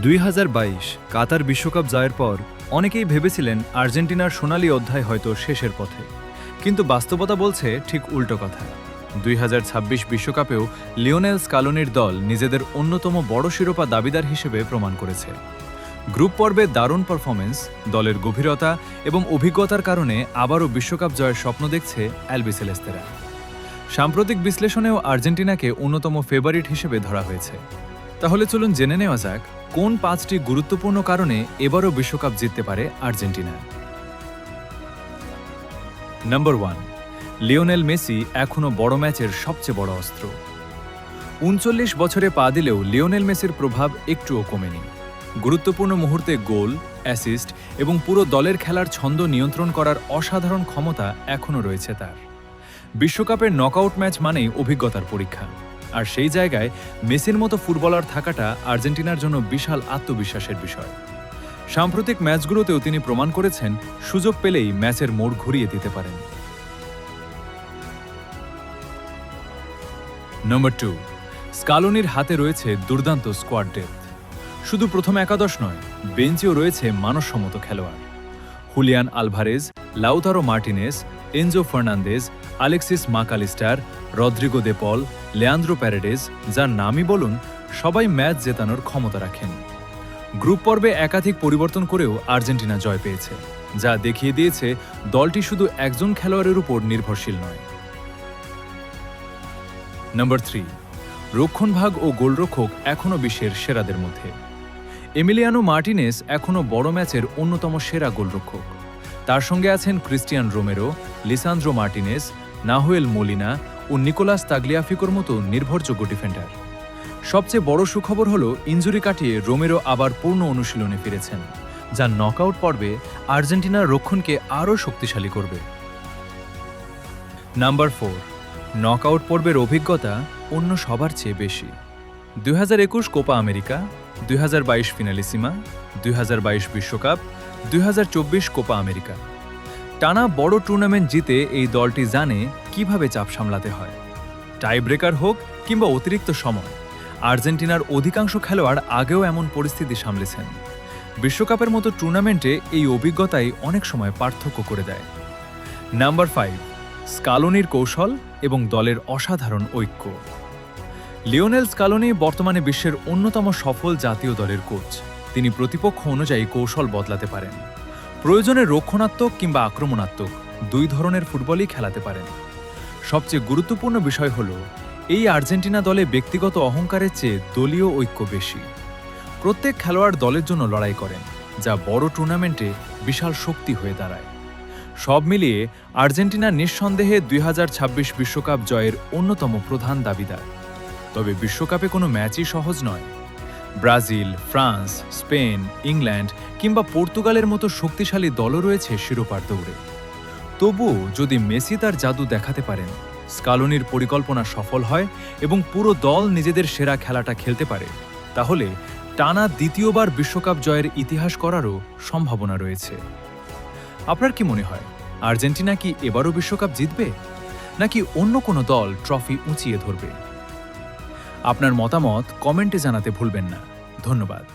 2022 কাতার বিশ্বকাপ জয়ের পর অনেকেই ভেবেছিলেন আর্জেন্টিনার সোনালি অধ্যায় হয়তো শেষের পথে, কিন্তু বাস্তবতা বলছে ঠিক উল্টো কথা। 2026 বিশ্বকাপেও লিওনেল স্কালোনির দল নিজেদের অন্যতম বড় শিরোপা দাবিদার হিসেবে প্রমাণ করেছে। গ্রুপ পর্বে দারুণ পারফরমেন্স, দলের গভীরতা এবং অভিজ্ঞতার কারণে আবারও বিশ্বকাপ জয়ের স্বপ্ন দেখছে অ্যালবিসেলেস্তেরা। সাম্প্রতিক বিশ্লেষণেও আর্জেন্টিনাকে অন্যতম ফেভারিট হিসেবে ধরা হয়েছে। তাহলে চলুন জেনে নেওয়া যাক কোন 5টি গুরুত্বপূর্ণ কারণে এবারও বিশ্বকাপ জিততে পারে আর্জেন্টিনা। নাম্বার 1, লিওনেল মেসি এখনও বড় ম্যাচের সবচেয়ে বড় অস্ত্র। 39 বছরে পা দিলেও লিওনেল মেসির প্রভাব একটুও কমেনি। গুরুত্বপূর্ণ মুহূর্তে গোল, অ্যাসিস্ট এবং পুরো দলের খেলার ছন্দ নিয়ন্ত্রণ করার অসাধারণ ক্ষমতা এখনও রয়েছে তার। বিশ্বকাপের নকআউট ম্যাচ মানেই অভিজ্ঞতার পরীক্ষা, আর সেই জায়গায় মেসির মতো ফুটবলার থাকাটা আর্জেন্টিনার জন্য বিশাল আত্মবিশ্বাসের বিষয়। সাম্প্রতিক ম্যাচগুলোতেও তিনি প্রমাণ করেছেন সুযোগ পেলেই ম্যাচের মোড় ঘুরিয়ে দিতে পারেন। নাম্বার 2, স্কালোনির হাতে রয়েছে দুর্দান্ত স্কোয়াড ডেপথ। শুধু প্রথম একাদশ নয়, বেঞ্চেও রয়েছে মানসম্মত খেলোয়াড়। Julian Alvarez, Lautaro Martinez, Enzo Fernandez, Alexis MacAllister, Rodrigo De Paul, Leandro Paredes, যার নামই বলুন, সবাই ম্যাচ জেতানোর ক্ষমতা রাখেন। গ্রুপ পর্বে একাধিক পরিবর্তন করেও আর্জেন্টিনা জয় পেয়েছে, যা দেখিয়ে দিয়েছে দলটি শুধু একজন খেলোয়াড়ের উপর নির্ভরশীল নয়। নাম্বার 3, রক্ষণভাগ ও গোলরক্ষক এখনও বিশ্বের সেরাদের মধ্যে। এমিলিয়ানো মার্টিনেস এখনও বড় ম্যাচের অন্যতম সেরা গোলরক্ষক। তার সঙ্গে আছেন Cristian Romero, Lisandro Martinez, Nahuel Molina ও নিকোলাস তাগলিয়াফিকোর মতো নির্ভরযোগ্য ডিফেন্ডার। সবচেয়ে বড় সুখবর হল ইনজুরি কাটিয়ে রোমেরো আবার পূর্ণ অনুশীলনে ফিরেছেন, যা নকআউট পর্বে আর্জেন্টিনার রক্ষণকে আরও শক্তিশালী করবে। নাম্বার 4, নকআউট পর্বের অভিজ্ঞতা অন্য সবার চেয়ে বেশি। 2021 কোপা আমেরিকা, 2022 ফিনালিসিমা, 2022 বিশ্বকাপ, 2024 কোপা আমেরিকা। টানা বড় টুর্নামেন্ট জিতে এই দলটি জানে কিভাবে চাপ সামলাতে হয়। টাই ব্রেকার হোক কিংবা অতিরিক্ত সময়, আর্জেন্টিনার অধিকাংশ খেলোয়াড় আগেও এমন পরিস্থিতি সামলেছেন। বিশ্বকাপের মতো টুর্নামেন্টে এই অভিজ্ঞতাই অনেক সময় পার্থক্য করে দেয়। নাম্বার 5, স্কালোনির কৌশল এবং দলের অসাধারণ ঐক্য। লিওনেল স্কালোনি বর্তমানে বিশ্বের অন্যতম সফল জাতীয় দলের কোচ। তিনি প্রতিপক্ষ অনুযায়ী কৌশল বদলাতে পারেন। প্রয়োজনে রক্ষণাত্মক কিংবা আক্রমণাত্মক দুই ধরনের ফুটবলই খেলাতে পারেন। সবচেয়ে গুরুত্বপূর্ণ বিষয় হল এই আর্জেন্টিনা দলে ব্যক্তিগত অহংকারের চেয়ে দলীয় ঐক্য বেশি। প্রত্যেক খেলোয়াড় দলের জন্য লড়াই করেন, যা বড় টুর্নামেন্টে বিশাল শক্তি হয়ে দাঁড়ায়। সব মিলিয়ে আর্জেন্টিনা নিঃসন্দেহে 2026 বিশ্বকাপ জয়ের অন্যতম প্রধান দাবিদার। তবে বিশ্বকাপে কোনো ম্যাচই সহজ নয়। ব্রাজিল, ফ্রান্স, স্পেন, ইংল্যান্ড কিংবা পর্তুগালের মতো শক্তিশালী দলও রয়েছে শিরোপার দৌড়ে। তবুও যদি মেসি তার জাদু দেখাতে পারেন, স্কালোনির পরিকল্পনা সফল হয় এবং পুরো দল নিজেদের সেরা খেলাটা খেলতে পারে, তাহলে টানা দ্বিতীয়বার বিশ্বকাপ জয়ের ইতিহাস করারও সম্ভাবনা রয়েছে। আপনার কি মনে হয়, আর্জেন্টিনা কি এবারও বিশ্বকাপ জিতবে, নাকি অন্য কোনো দল ট্রফি উঁচিয়ে ধরবে? আপনার মতামত কমেন্টে জানাতে ভুলবেন না। ধন্যবাদ।